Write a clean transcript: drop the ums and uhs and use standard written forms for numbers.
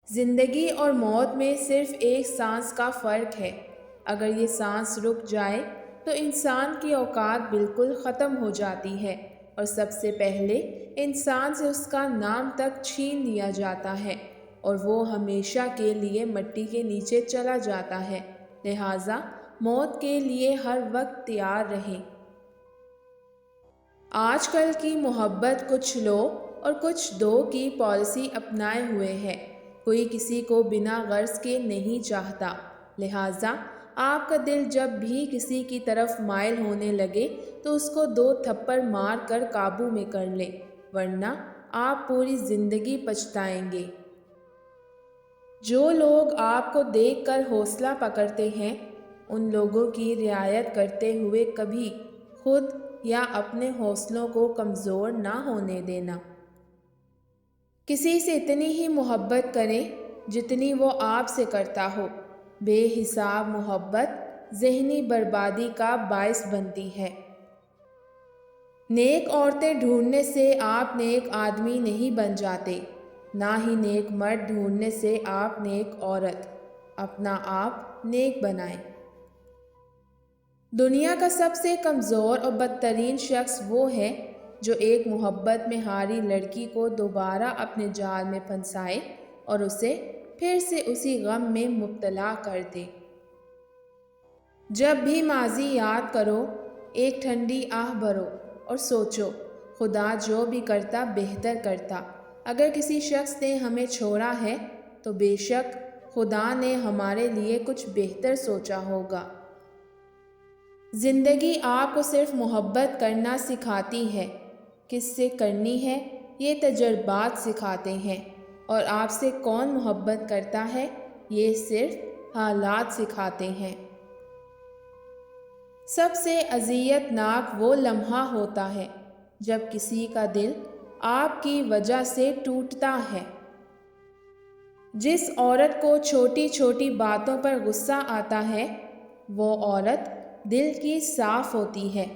زندگی اور موت میں صرف ایک سانس کا فرق ہے۔ اگر یہ سانس رک جائے تو انسان کی اوقات بالکل ختم ہو جاتی ہے اور سب سے پہلے انسان سے اس کا نام تک چھین لیا جاتا ہے اور وہ ہمیشہ کے لیے مٹی کے نیچے چلا جاتا ہے۔ لہٰذا موت کے لیے ہر وقت تیار رہیں۔ آج کل کی محبت کچھ لو اور کچھ دو کی پالیسی اپنائے ہوئے ہے۔ کوئی کسی کو بنا غرض کے نہیں چاہتا، لہٰذا آپ کا دل جب بھی کسی کی طرف مائل ہونے لگے تو اس کو 2 تھپڑ مار کر قابو میں کر لیں، ورنہ آپ پوری زندگی پچھتائیں گے۔ جو لوگ آپ کو دیکھ کر حوصلہ پکڑتے ہیں، ان لوگوں کی رعایت کرتے ہوئے کبھی خود یا اپنے حوصلوں کو کمزور نہ ہونے دینا۔ کسی سے اتنی ہی محبت کریں جتنی وہ آپ سے کرتا ہو۔ بے حساب محبت ذہنی بربادی کا باعث بنتی ہے۔ نیک عورتیں ڈھونڈنے سے آپ نیک آدمی نہیں بن جاتے، نہ ہی نیک مرد ڈھونڈنے سے آپ نیک عورت۔ اپنا آپ نیک بنائیں۔ دنیا کا سب سے کمزور اور بدترین شخص وہ ہے جو ایک محبت میں ہاری لڑکی کو دوبارہ اپنے جال میں پھنسائے اور اسے پھر سے اسی غم میں مبتلا کر دے۔ جب بھی ماضی یاد کرو، ایک ٹھنڈی آہ بھرو اور سوچو، خدا جو بھی کرتا بہتر کرتا۔ اگر کسی شخص نے ہمیں چھوڑا ہے تو بے شک خدا نے ہمارے لیے کچھ بہتر سوچا ہوگا۔ زندگی آپ کو صرف محبت کرنا سکھاتی ہے، کس سے کرنی ہے یہ تجربات سکھاتے ہیں، اور آپ سے کون محبت کرتا ہے یہ صرف حالات سکھاتے ہیں۔ سب سے اذیت ناک وہ لمحہ ہوتا ہے جب کسی کا دل آپ کی وجہ سے ٹوٹتا ہے۔ جس عورت کو چھوٹی چھوٹی باتوں پر غصہ آتا ہے، وہ عورت دل کی صاف ہوتی ہے۔